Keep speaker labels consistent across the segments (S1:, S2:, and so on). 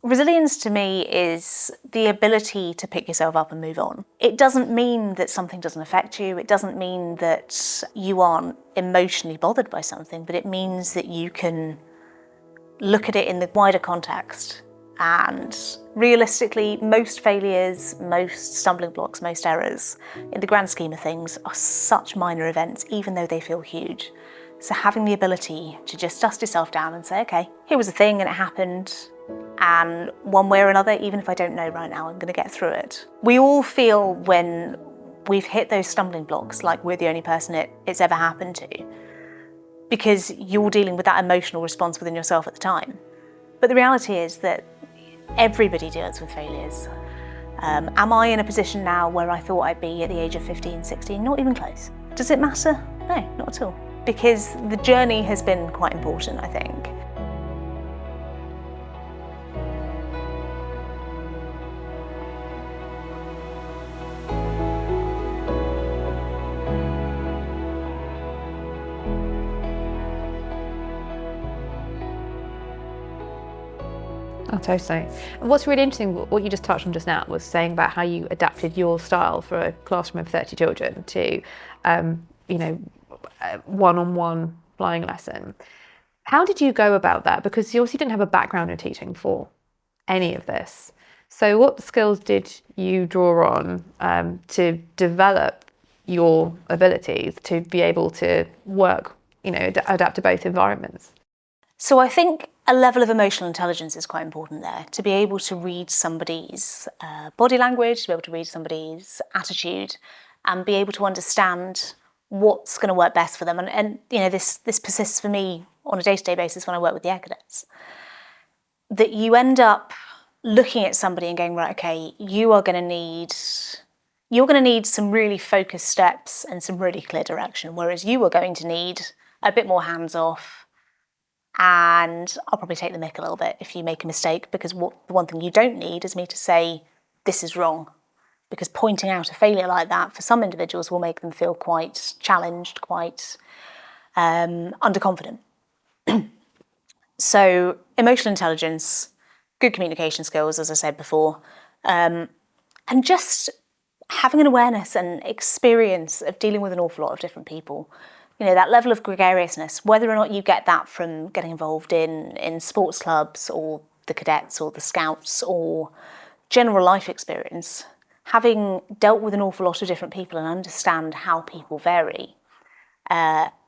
S1: Resilience to me is the ability to pick yourself up and move on. It doesn't mean that something doesn't affect you. It doesn't mean that you aren't emotionally bothered by something, but it means that you can look at it in the wider context. And realistically, most failures, most stumbling blocks, most errors, in the grand scheme of things, are such minor events, even though they feel huge. So having the ability to just dust yourself down and say, okay, here was a thing and it happened, and one way or another, even if I don't know right now, I'm going to get through it. We all feel when we've hit those stumbling blocks like we're the only person it's ever happened to, because you're dealing with that emotional response within yourself at the time. But the reality is that everybody deals with failures. Am I in a position now where I thought I'd be at the age of 15, 16? Not even close. Does it matter? No, not at all. Because the journey has been quite important, I think.
S2: Oh, totally. And what's really interesting, what you just touched on just now, was saying about how you adapted your style for a classroom of 30 children to, one-on-one flying lesson. How did you go about that? Because you obviously didn't have a background in teaching for any of this. So what skills did you draw on to develop your abilities to be able to work, adapt to both environments?
S1: So I think a level of emotional intelligence is quite important there, to be able to read somebody's body language, to be able to read somebody's attitude, and be able to understand what's going to work best for them. And this persists for me on a day-to-day basis when I work with the air cadets. That you end up looking at somebody and going, right, okay, you're going to need some really focused steps and some really clear direction, whereas you are going to need a bit more hands-off. And I'll probably take the mick a little bit if you make a mistake, because the one thing you don't need is me to say, this is wrong. Because pointing out a failure like that for some individuals will make them feel quite challenged, quite underconfident. So emotional intelligence, good communication skills, as I said before, and just having an awareness and experience of dealing with an awful lot of different people. That level of gregariousness, whether or not you get that from getting involved in sports clubs or the cadets or the scouts or general life experience, having dealt with an awful lot of different people and understand how people vary,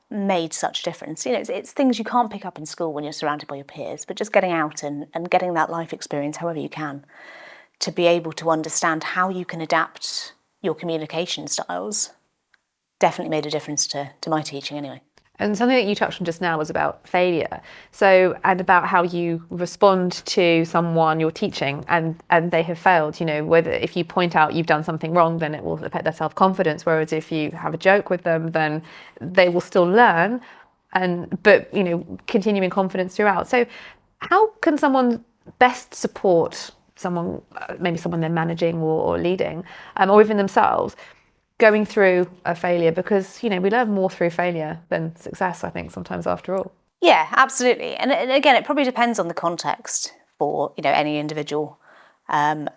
S1: made such difference. It's things you can't pick up in school when you're surrounded by your peers, but just getting out and getting that life experience however you can to be able to understand how you can adapt your communication styles definitely made a difference to my teaching anyway.
S2: And something that you touched on just now was about failure. So, and about how you respond to someone you're teaching and they have failed, whether if you point out you've done something wrong, then it will affect their self-confidence. Whereas if you have a joke with them, then they will still learn but continuing confidence throughout. So how can someone best support someone, maybe someone they're managing or leading, or even themselves, going through a failure? Because, we learn more through failure than success, I think, sometimes after all.
S1: Yeah, absolutely. And again, it probably depends on the context for, any individual and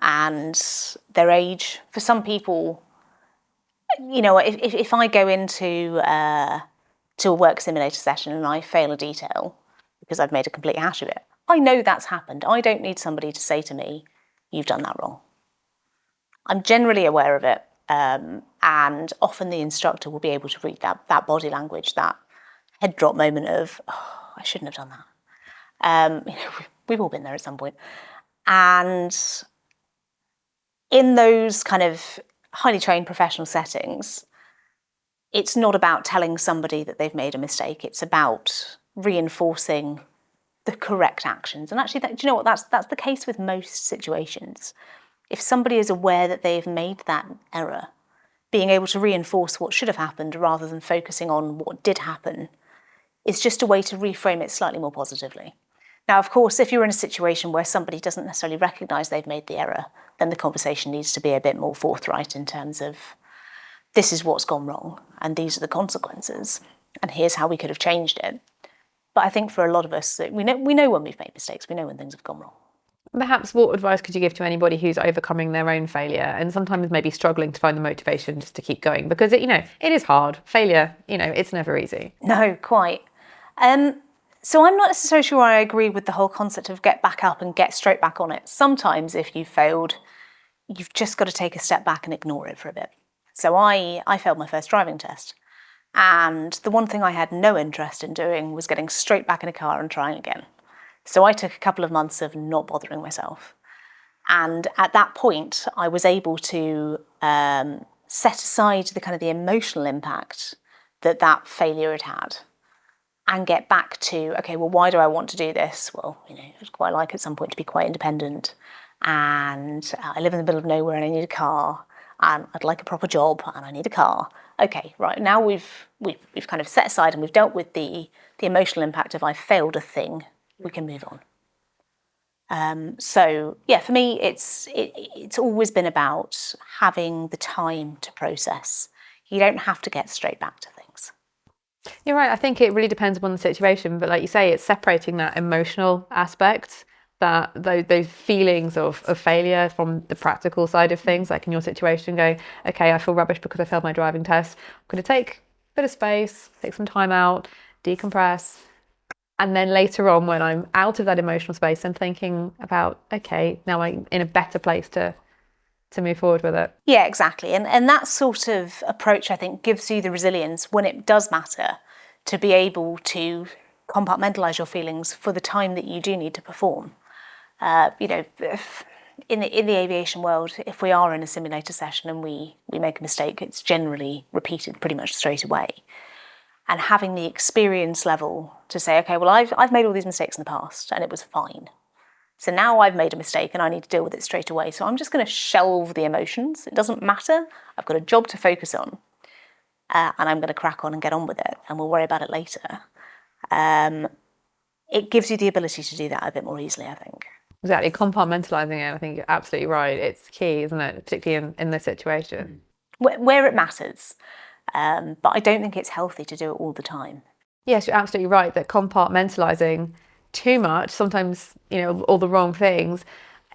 S1: their age. For some people, if I go into to a work simulator session and I fail a detail because I've made a complete hash of it, I know that's happened. I don't need somebody to say to me, you've done that wrong. I'm generally aware of it. And often the instructor will be able to read that body language, that head drop moment of, oh, I shouldn't have done that. We've all been there at some point. And in those kind of highly trained professional settings, it's not about telling somebody that they've made a mistake. It's about reinforcing the correct actions. And actually, do you know what? That's the case with most situations. If somebody is aware that they've made that error, being able to reinforce what should have happened rather than focusing on what did happen is just a way to reframe it slightly more positively. Now, of course, if you're in a situation where somebody doesn't necessarily recognise they've made the error, then the conversation needs to be a bit more forthright in terms of, this is what's gone wrong, and these are the consequences, and here's how we could have changed it. But I think for a lot of us, we know when we've made mistakes, we know when things have gone wrong.
S2: Perhaps what advice could you give to anybody who's overcoming their own failure and sometimes maybe struggling to find the motivation just to keep going? Because it is hard. Failure, it's never easy.
S1: No, quite. So I'm not necessarily sure I agree with the whole concept of get back up and get straight back on it. Sometimes if you've failed, you've just got to take a step back and ignore it for a bit. So I failed my first driving test. And the one thing I had no interest in doing was getting straight back in a car and trying again. So I took a couple of months of not bothering myself. And at that point, I was able to set aside the emotional impact that failure had had and get back to, okay, well, why do I want to do this? Well, I'd quite like at some point to be quite independent. And I live in the middle of nowhere and I need a car. And I'd like a proper job and I need a car. Okay, right, now we've kind of set aside and we've dealt with the emotional impact of I failed a thing. We can move on. So yeah, for me, it's always been about having the time to process. You don't have to get straight back to things.
S2: You're right. I think it really depends upon the situation, but like you say, it's separating that emotional aspect, that those feelings of failure from the practical side of things. Like in your situation, going, okay, I feel rubbish because I failed my driving test. I'm going to take a bit of space, take some time out, decompress. And then later on, when I'm out of that emotional space, I'm thinking about, okay, now I'm in a better place to move forward with it.
S1: Yeah, exactly. And that sort of approach, I think, gives you the resilience when it does matter to be able to compartmentalise your feelings for the time that you do need to perform. In the aviation world, if we are in a simulator session and we make a mistake, it's generally repeated pretty much straight away. And having the experience level to say, okay, well, I've made all these mistakes in the past and it was fine. So now I've made a mistake and I need to deal with it straight away. So I'm just going to shelve the emotions. It doesn't matter. I've got a job to focus on. And I'm going to crack on and get on with it. And we'll worry about it later. It gives you the ability to do that a bit more easily, I think.
S2: Exactly. Compartmentalising it, I think you're absolutely right. It's key, isn't it? Particularly in this situation.
S1: Where it matters. But I don't think it's healthy to do it all the time.
S2: Yes, you're absolutely right that compartmentalising too much, sometimes, all the wrong things,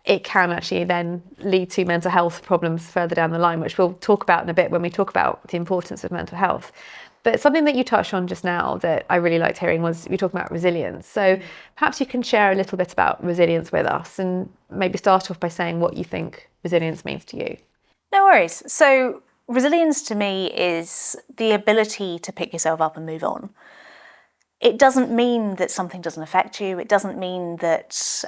S2: it can actually then lead to mental health problems further down the line, which we'll talk about in a bit when we talk about the importance of mental health. But something that you touched on just now that I really liked hearing was you talking about resilience. So perhaps you can share a little bit about resilience with us and maybe start off by saying what you think resilience means to you.
S1: No worries. So resilience to me is the ability to pick yourself up and move on. It doesn't mean that something doesn't affect you. It doesn't mean that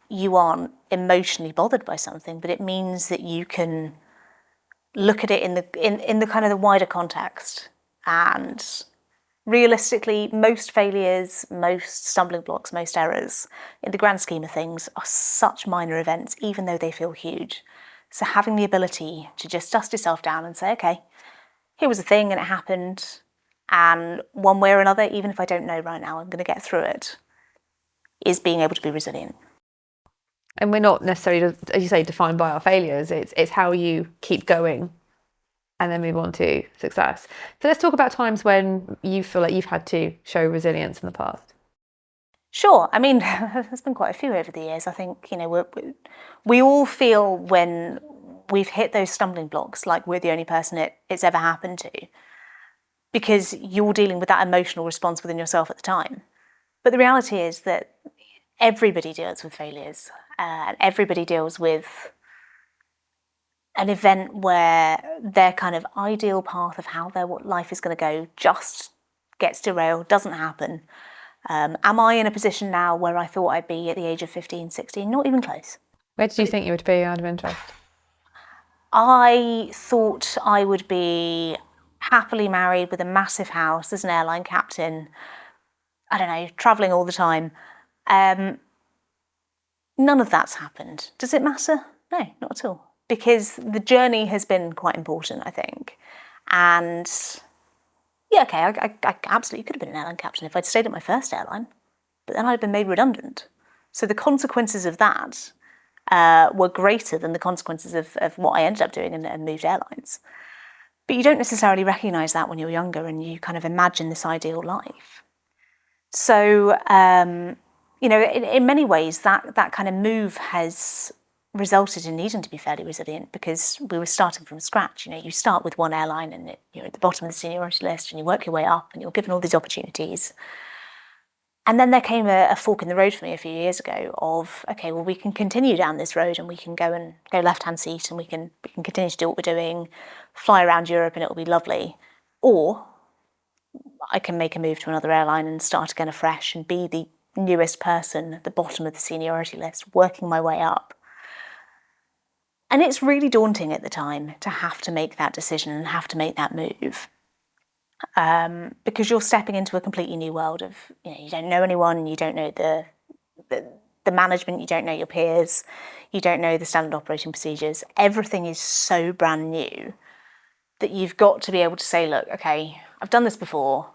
S1: you aren't emotionally bothered by something, but it means that you can look at it in the kind of the wider context. And realistically, most failures, most stumbling blocks, most errors, in the grand scheme of things, are such minor events, even though they feel huge. So having the ability to just dust yourself down and say, okay, here was a thing and it happened. And one way or another, even if I don't know right now, I'm going to get through it, is being able to be resilient.
S2: And we're not necessarily, as you say, defined by our failures. It's how you keep going and then move on to success. So let's talk about times when you feel like you've had to show resilience in the past.
S1: Sure. I mean, there's been quite a few over the years. I think, we all feel when we've hit those stumbling blocks like we're the only person it's ever happened to, because you're dealing with that emotional response within yourself at the time. But the reality is that everybody deals with failures. And everybody deals with an event where their kind of ideal path of how their life is going to go just gets derailed, doesn't happen. Am I in a position now where I thought I'd be at the age of 15, 16? Not even close.
S2: Where did you think you would be out of interest?
S1: I thought I would be happily married with a massive house as an airline captain, I don't know, travelling all the time. None of that's happened. Does it matter? No, not at all. Because the journey has been quite important, I think. And yeah, okay, I absolutely could have been an airline captain if I'd stayed at my first airline, but then I'd been made redundant. So the consequences of that were greater than the consequences of what I ended up doing and moved airlines. But you don't necessarily recognise that when you're younger and you kind of imagine this ideal life. So, in many ways, that kind of move has resulted in needing to be fairly resilient, because we were starting from scratch. You start with one airline and you're at the bottom of the seniority list, and you work your way up and you're given all these opportunities. And then there came a fork in the road for me a few years ago of, okay, well, we can continue down this road and we can go left-hand seat, and we can continue to do what we're doing, fly around Europe, and it'll be lovely. Or I can make a move to another airline and start again afresh and be the newest person at the bottom of the seniority list, working my way up. And it's really daunting at the time to have to make that decision and have to make that move. Because you're stepping into a completely new world of, you don't know anyone, you don't know the management, you don't know your peers, you don't know the standard operating procedures. Everything is so brand new that you've got to be able to say, look, okay, I've done this before.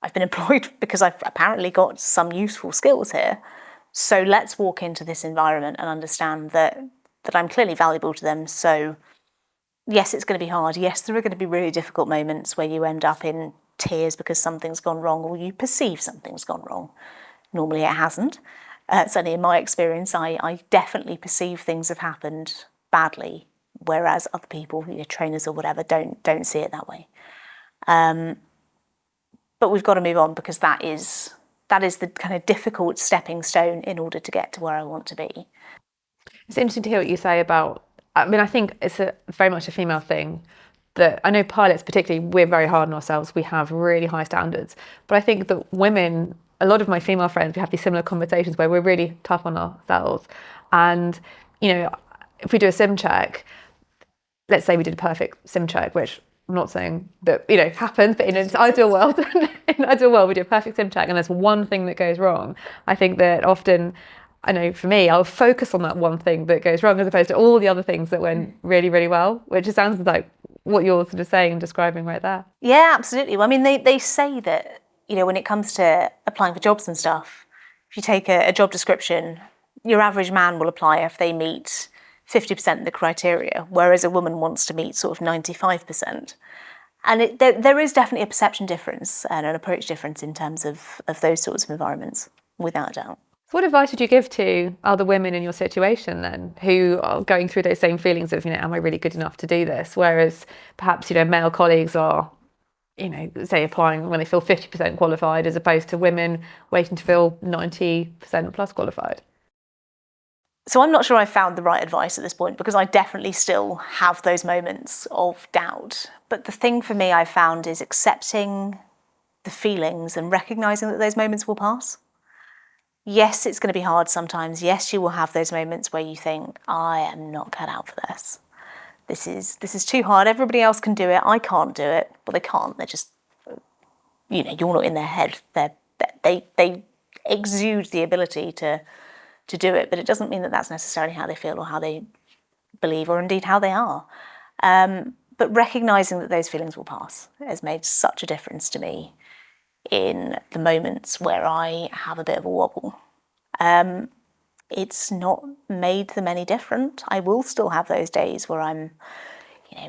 S1: I've been employed because I've apparently got some useful skills here. So let's walk into this environment and understand that I'm clearly valuable to them. So yes, it's going to be hard. Yes, there are going to be really difficult moments where you end up in tears because something's gone wrong, or you perceive something's gone wrong. Normally it hasn't. Certainly in my experience, I definitely perceive things have happened badly, whereas other people, trainers or whatever, don't see it that way. But we've got to move on, because that is the kind of difficult stepping stone in order to get to where I want to be.
S2: It's interesting to hear what you say about, I think it's very much a female thing, that I know pilots particularly, we're very hard on ourselves. We have really high standards. But I think that women, a lot of my female friends, we have these similar conversations where we're really tough on ourselves. And, if we do a sim check, let's say we did a perfect sim check, which I'm not saying that, happens, but in an ideal world, we do a perfect sim check and there's one thing that goes wrong. I think that often, I know for me, I'll focus on that one thing that goes wrong as opposed to all the other things that went really, really well, which sounds like what you're sort of saying and describing right there.
S1: Yeah, absolutely. Well, I mean, they say that, when it comes to applying for jobs and stuff, if you take a job description, your average man will apply if they meet 50% of the criteria, whereas a woman wants to meet sort of 95%. And there is definitely a perception difference and an approach difference in terms of those sorts of environments, without a doubt.
S2: So what advice would you give to other women in your situation then, who are going through those same feelings of, am I really good enough to do this? Whereas perhaps, male colleagues are, say applying when they feel 50% qualified, as opposed to women waiting to feel 90% plus qualified.
S1: So I'm not sure I've found the right advice at this point, because I definitely still have those moments of doubt. But the thing for me I've found is accepting the feelings and recognising that those moments will pass. Yes, it's going to be hard sometimes. Yes, you will have those moments where you think, I am not cut out for this. This is too hard. Everybody else can do it. I can't do it. Well, they can't. They're just, you're not in their head. They exude the ability to do it, but it doesn't mean that that's necessarily how they feel or how they believe, or indeed how they are. But recognising that those feelings will pass has made such a difference to me in the moments where I have a bit of a wobble. It's not made them any different. I will still have those days where I'm,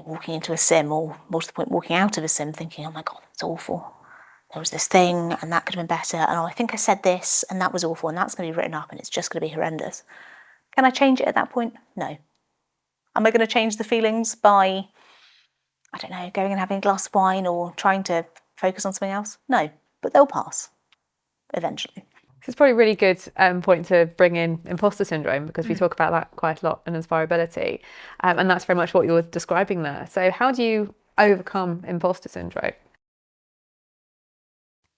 S1: walking into a sim, or more to the point, walking out of a sim thinking, oh my God, that's awful. There was this thing and that could have been better, and I think I said this and that was awful, and that's going to be written up and it's just going to be horrendous. Can I change it at that point? No. Am I going to change the feelings by, I don't know, going and having a glass of wine or trying to focus on something else? No, but they'll pass eventually.
S2: It's probably a really good point to bring in imposter syndrome, because we talk about that quite a lot in Aerobility, and that's very much what you're describing there. So how do you overcome imposter syndrome?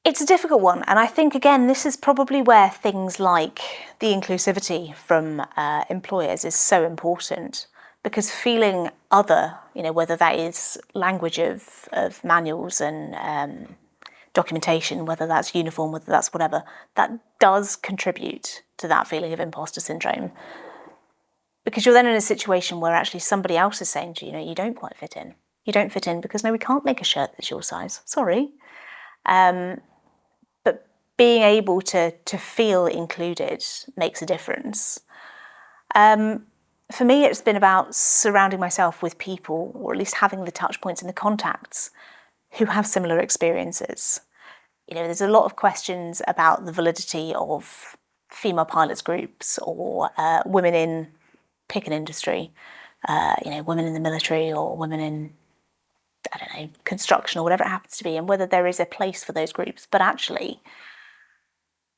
S1: It's a difficult one, and I think, again, this is probably where things like the inclusivity from employers is so important, because feeling other, whether that is language of manuals and documentation, whether that's uniform, whether that's whatever, that does contribute to that feeling of imposter syndrome. Because you're then in a situation where actually somebody else is saying to you, you don't quite fit in. You don't fit in because, no, we can't make a shirt that's your size. Sorry. But being able to feel included makes a difference. For me, it's been about surrounding myself with people, or at least having the touch points and the contacts who have similar experiences. There's a lot of questions about the validity of female pilots groups or women in pick an industry, women in the military or women in, I don't know, construction or whatever it happens to be, and whether there is a place for those groups. But actually,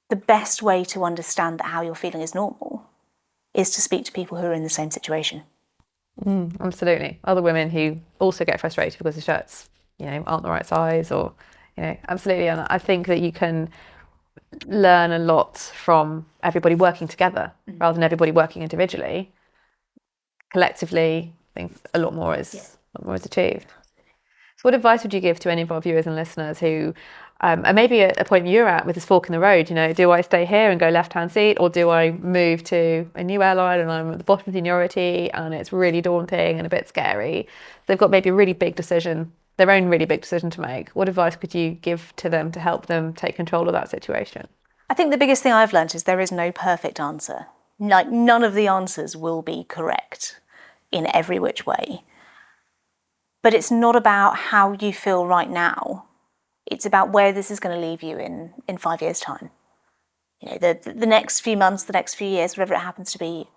S1: the best way to understand that how you're feeling is normal is to speak to people who are in the same situation.
S2: Absolutely. Other women who also get frustrated because the shirts, aren't the right size, or, absolutely. And I think that you can learn a lot from everybody working together rather than everybody working individually. Collectively, I think a lot more is achieved. So what advice would you give to any of our viewers and listeners who are maybe at a point you're at with this fork in the road? Do I stay here and go left-hand seat, or do I move to a new airline and I'm at the bottom of seniority and it's really daunting and a bit scary? They've got maybe a really big decision, their own really big decision to make. What advice could you give to them to help them take control of that situation?
S1: I think the biggest thing I've learned is there is no perfect answer. Like, none of the answers will be correct in every which way. But it's not about how you feel right now. It's about where this is going to leave you in 5 years' time. The next few months, the next few years, whatever it happens to be,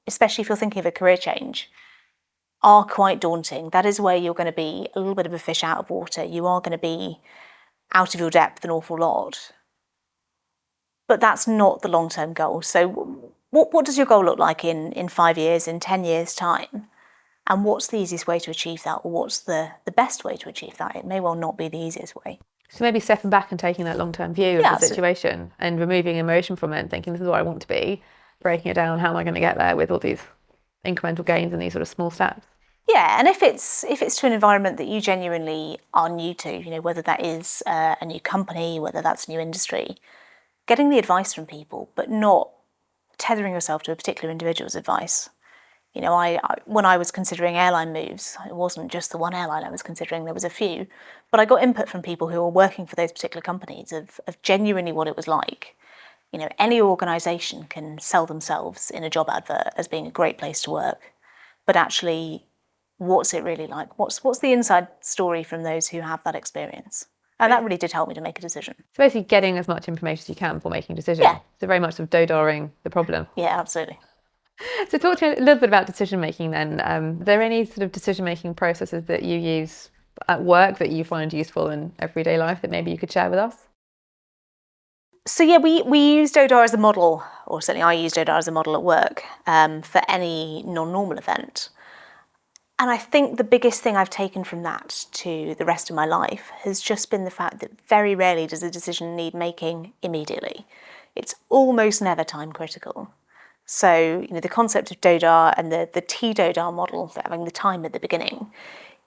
S1: especially if you're thinking of a career change, are quite daunting. That is where you're going to be a little bit of a fish out of water. You are going to be out of your depth an awful lot. But that's not the long-term goal. So what does your goal look like in 5 years, in 10 years' time? And what's the easiest way to achieve that? Or what's the best way to achieve that? It may well not be the easiest way.
S2: So maybe stepping back and taking that long-term view of the situation and removing emotion from it and thinking, this is what I want to be, breaking it down, how am I going to get there with all these incremental gains and these sort of small steps?
S1: Yeah, and if it's to an environment that you genuinely are new to, whether that is a new company, whether that's a new industry, getting the advice from people, but not tethering yourself to a particular individual's advice. When I was considering airline moves, it wasn't just the one airline I was considering, there was a few, but I got input from people who were working for those particular companies of genuinely what it was like. Any organisation can sell themselves in a job advert as being a great place to work, but actually, what's it really like? What's the inside story from those who have that experience? And that really did help me to make a decision.
S2: So basically getting as much information as you can before making a decision.
S1: Yeah.
S2: So very much sort of dodaring the problem.
S1: Yeah, absolutely.
S2: So talk to me a little bit about decision making then. Are there any sort of decision making processes that you use at work that you find useful in everyday life that maybe you could share with us?
S1: So yeah, we use DODAR as a model, or certainly I use DODAR as a model at work for any non-normal event. And I think the biggest thing I've taken from that to the rest of my life has just been the fact that very rarely does a decision need making immediately. It's almost never time critical. So, the concept of DODAR and the T-DODAR model, for having the time at the beginning,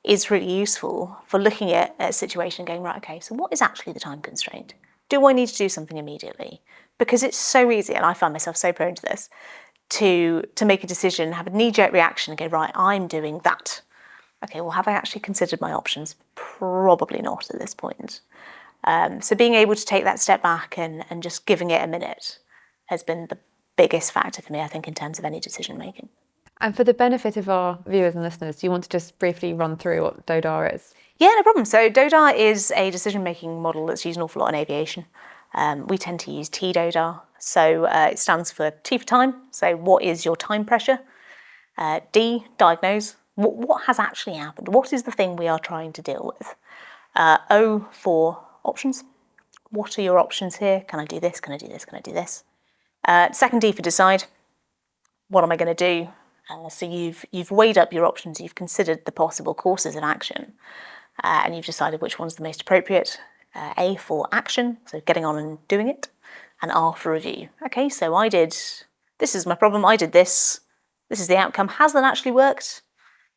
S1: is really useful for looking at a situation and going, right, okay, so what is actually the time constraint? Do I need to do something immediately? Because it's so easy, and I find myself so prone to this, to make a decision, have a knee-jerk reaction and go, right, I'm doing that. Okay, well, have I actually considered my options? Probably not at this point. So being able to take that step back and just giving it a minute has been the biggest factor for me, I think, in terms of any decision making.
S2: And for the benefit of our viewers and listeners, do you want to just briefly run through what DODAR is?
S1: Yeah, no problem. So DODAR is a decision-making model that's used an awful lot in aviation. We tend to use T-DODAR. So it stands for T for time. So what is your time pressure? D, diagnose. What has actually happened? What is the thing we are trying to deal with? O for options. What are your options here? Can I do this? Can I do this? Can I do this? Second D for decide. What am I going to do? So you've weighed up your options. You've considered the possible courses of action. And you've decided which one's the most appropriate. A for action, so getting on and doing it, and R for review. Okay, so this is my problem, I did this is the outcome. Has that actually worked?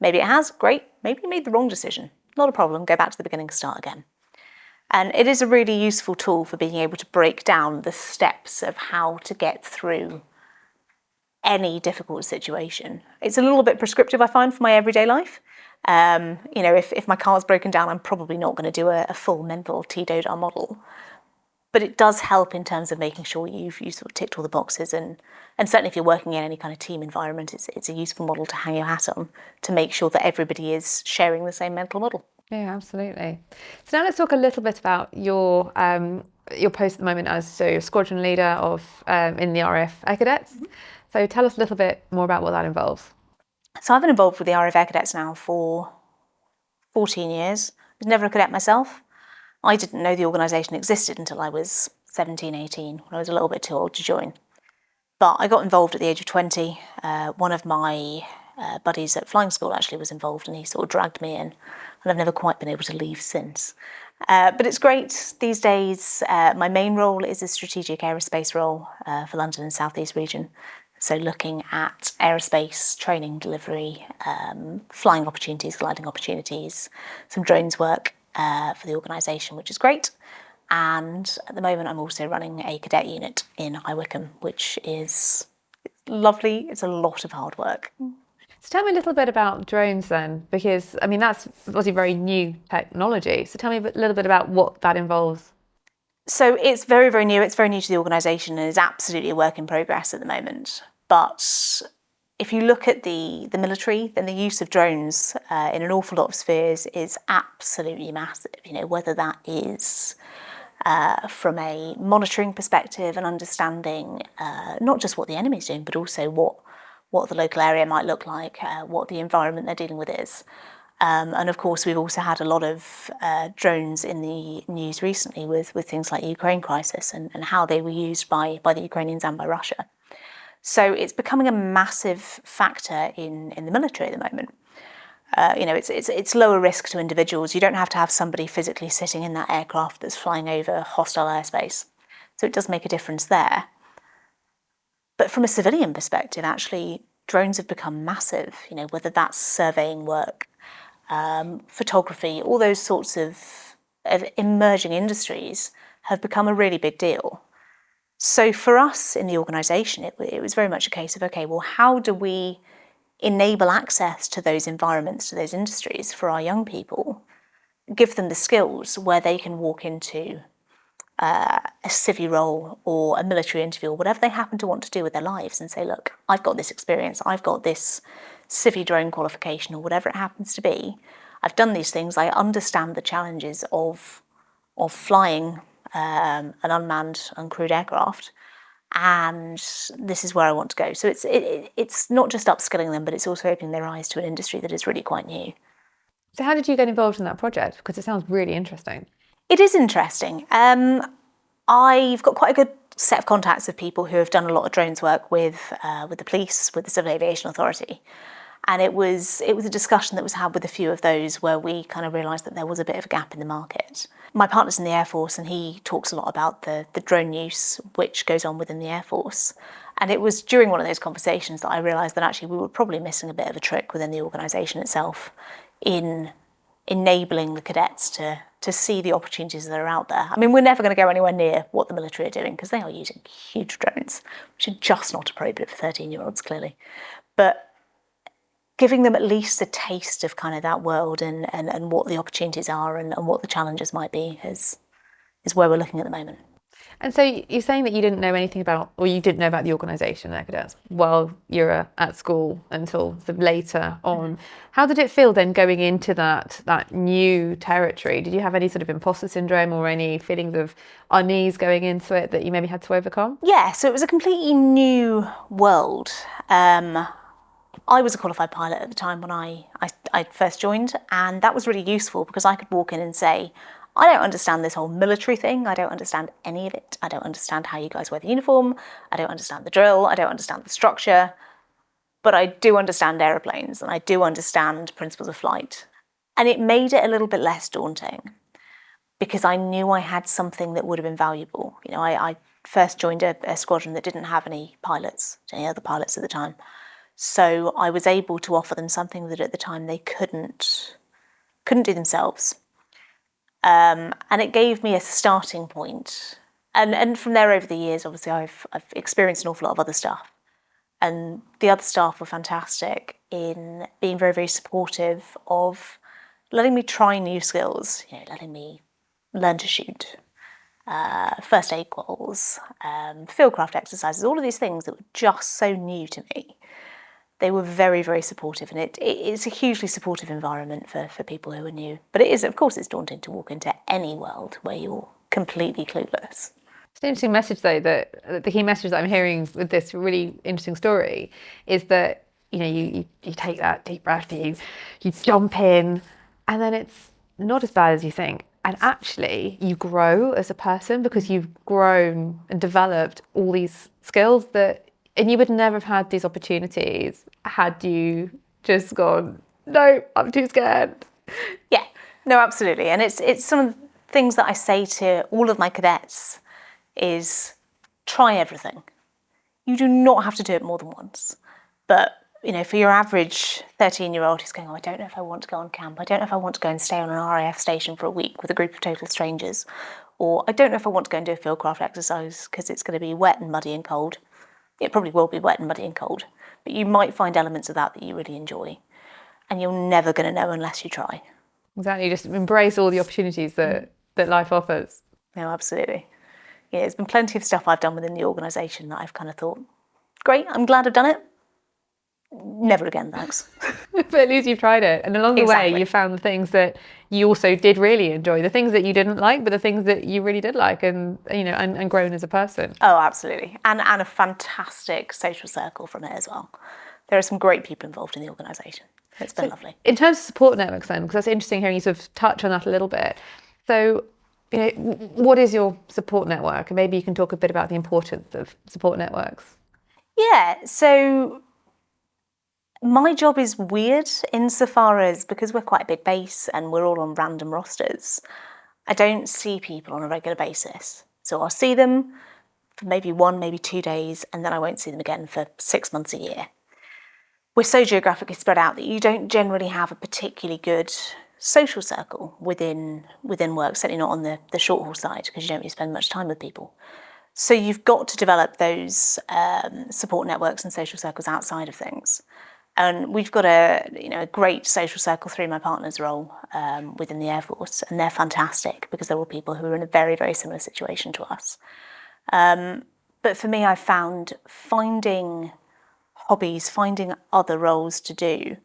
S1: Maybe it has, great. Maybe you made the wrong decision. Not a problem, go back to the beginning, start again. And it is a really useful tool for being able to break down the steps of how to get through any difficult situation. It's a little bit prescriptive, I find, for my everyday life. If my car's broken down, I'm probably not going to do a full mental T-DODAR model. But it does help in terms of making sure you sort of ticked all the boxes. And certainly if you're working in any kind of team environment, it's a useful model to hang your hat on to make sure that everybody is sharing the same mental model.
S2: Yeah, absolutely. So now let's talk a little bit about your your post at the moment as squadron leader of in the RAF Air Cadets. So tell us a little bit more about what that involves.
S1: So I've been involved with the RAF Air Cadets now for 14 years. I was never a cadet myself. I didn't know the organisation existed until I was 17, 18, when I was a little bit too old to join. But I got involved at the age of 20. One of my buddies at flying school actually was involved, and he sort of dragged me in, and I've never quite been able to leave since. But it's great these days. My main role is a strategic aerospace role for London and South East region. So looking at aerospace training, delivery, flying opportunities, gliding opportunities, some drones work for the organisation, which is great. And at the moment, I'm also running a cadet unit in High Wycombe, which is lovely. It's a lot of hard work.
S2: So tell me a little bit about drones then, because I mean that's obviously very new technology. So tell me a little bit about what that involves.
S1: So it's very, very new. It's very new to the organisation and is absolutely a work in progress at the moment. But if you look at the military, then the use of drones in an awful lot of spheres is absolutely massive. You know, whether that is from a monitoring perspective and understanding not just what the enemy's doing, but also what the local area might look like, what the environment they're dealing with is. And of course, we've also had a lot of drones in the news recently with things like the Ukraine crisis and how they were used by the Ukrainians and by Russia. So it's becoming a massive factor in the military at the moment. It's lower risk to individuals. You don't have to have somebody physically sitting in that aircraft that's flying over hostile airspace. So it does make a difference there. But from a civilian perspective, actually, drones have become massive, you know, whether that's surveying work, photography, all those sorts of emerging industries have become a really big deal. So for us in the organisation, it was very much a case of, okay, well, how do we enable access to those environments, to those industries for our young people, give them the skills where they can walk into a civvy role or a military interview or whatever they happen to want to do with their lives and say, look, I've got this experience, I've got this civvy drone qualification or whatever it happens to be. I've done these things, I understand the challenges of flying an unmanned, uncrewed aircraft, and this is where I want to go. So it's not just upskilling them, but it's also opening their eyes to an industry that is really quite new.
S2: So how did you get involved in that project? Because it sounds really interesting.
S1: It is interesting. I've got quite a good set of contacts of people who have done a lot of drones work with the police, with the Civil Aviation Authority. And it was a discussion that was had with a few of those where we kind of realised that there was a bit of a gap in the market. My partner's in the Air Force and he talks a lot about the drone use which goes on within the Air Force. And it was during one of those conversations that I realised that actually we were probably missing a bit of a trick within the organisation itself in enabling the cadets to see the opportunities that are out there. I mean, we're never going to go anywhere near what the military are doing because they are using huge drones, which are just not appropriate for 13-year-olds, clearly. But giving them at least a taste of kind of that world and what the opportunities are and what the challenges might be is where we're looking at the moment.
S2: And so you're saying that you didn't know anything about, or you didn't know about the organisation, Air Cadets, while you're at school until later on. How did it feel then going into that new territory? Did you have any sort of imposter syndrome or any feelings of unease going into it that you maybe had to overcome?
S1: Yeah, so it was a completely new world. I was a qualified pilot at the time when I first joined, and that was really useful because I could walk in and say, I don't understand this whole military thing. I don't understand any of it. I don't understand how you guys wear the uniform. I don't understand the drill. I don't understand the structure. But I do understand aeroplanes and I do understand principles of flight. And it made it a little bit less daunting because I knew I had something that would have been valuable. You know, I first joined a squadron that didn't have any pilots, any other pilots at the time. So I was able to offer them something that at the time they couldn't do themselves. And it gave me a starting point. And from there over the years, obviously, I've experienced an awful lot of other stuff. And the other staff were fantastic in being very, very supportive of letting me try new skills, you know, letting me learn to shoot, first aid quals, fieldcraft exercises, all of these things that were just so new to me. They were very, very supportive, and it's a hugely supportive environment for people who are new. But it is, of course, it's daunting to walk into any world where you're completely clueless.
S2: It's an interesting message, though, that the key message that I'm hearing with this really interesting story is that, you take that deep breath, you jump in, and then it's not as bad as you think. And actually, you grow as a person because you've grown and developed all these skills and you would never have had these opportunities had you just gone, no, I'm too scared.
S1: Yeah, no, absolutely. And it's some of the things that I say to all of my cadets is try everything. You do not have to do it more than once. But, for your average 13-year-old who's going, I don't know if I want to go on camp. I don't know if I want to go and stay on an RAF station for a week with a group of total strangers. Or I don't know if I want to go and do a fieldcraft exercise because it's going to be wet and muddy and cold. It probably will be wet and muddy and cold. But you might find elements of that you really enjoy. And you're never going to know unless you try.
S2: Exactly, just embrace all the opportunities that life offers.
S1: No, absolutely. Yeah, there's been plenty of stuff I've done within the organisation that I've kind of thought, great, I'm glad I've done it. Never again, thanks.
S2: But at least you've tried it. And along the way, you found the things that you also did really enjoy, the things that you didn't like, but the things that you really did like and grown as a person.
S1: Oh, absolutely. And a fantastic social circle from it as well. There are some great people involved in the organisation. It's been lovely.
S2: In terms of support networks then, because that's interesting hearing you sort of touch on that a little bit. So, what is your support network? And maybe you can talk a bit about the importance of support networks.
S1: Yeah, so my job is weird insofar as, because we're quite a big base and we're all on random rosters, I don't see people on a regular basis. So I'll see them for maybe 1, maybe 2 days, and then I won't see them again for 6 months, a year. We're so geographically spread out that you don't generally have a particularly good social circle within work, certainly not on the short haul side, because you don't really spend much time with people. So you've got to develop those support networks and social circles outside of things. And we've got a great social circle through my partner's role within the Air Force, and they're fantastic because they're all people who are in a very, very similar situation to us. But for me, I've found finding hobbies, finding other roles to do,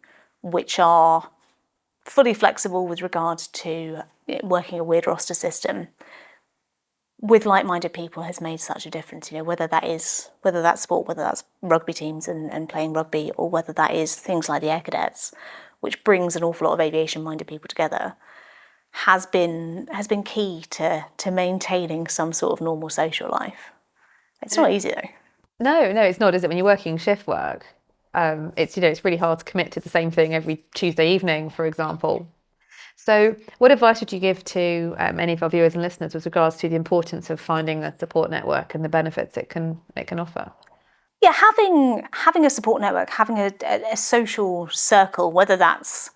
S1: which are fully flexible with regards to working a weird roster system with like-minded people has made such a difference. Whether that's sport, whether that's rugby teams and playing rugby, or whether that is things like the Air Cadets, which brings an awful lot of aviation-minded people together, has been key to maintaining some sort of normal social life. It's not easy though.
S2: No, it's not, is it? When you're working shift work, it's really hard to commit to the same thing every Tuesday evening, for example. So what advice would you give to any of our viewers and listeners with regards to the importance of finding a support network and the benefits it can offer?
S1: Yeah, having a support network, having a social circle, whether that's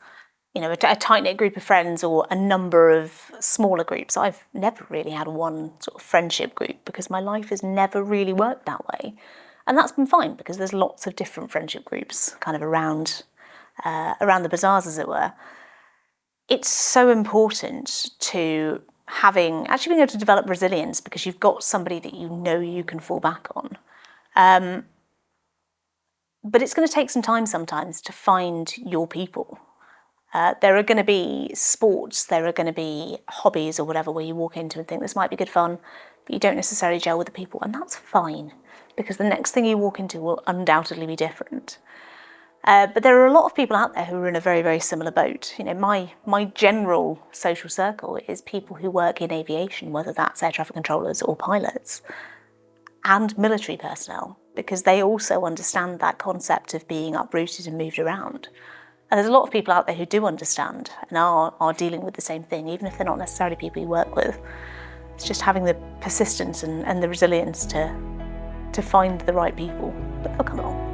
S1: a tight-knit group of friends or a number of smaller groups. I've never really had one sort of friendship group because my life has never really worked that way. And that's been fine because there's lots of different friendship groups kind of around the bazaars, as it were. It's so important to being able to develop resilience because you've got somebody that you can fall back on. But it's going to take some time sometimes to find your people. There are going to be sports, there are going to be hobbies or whatever where you walk into and think this might be good fun, but you don't necessarily gel with the people, and that's fine because the next thing you walk into will undoubtedly be different. But there are a lot of people out there who are in a very, very similar boat. My general social circle is people who work in aviation, whether that's air traffic controllers or pilots, and military personnel, because they also understand that concept of being uprooted and moved around. And there's a lot of people out there who do understand and are dealing with the same thing, even if they're not necessarily people you work with. It's just having the persistence and the resilience to find the right people, but they'll come along.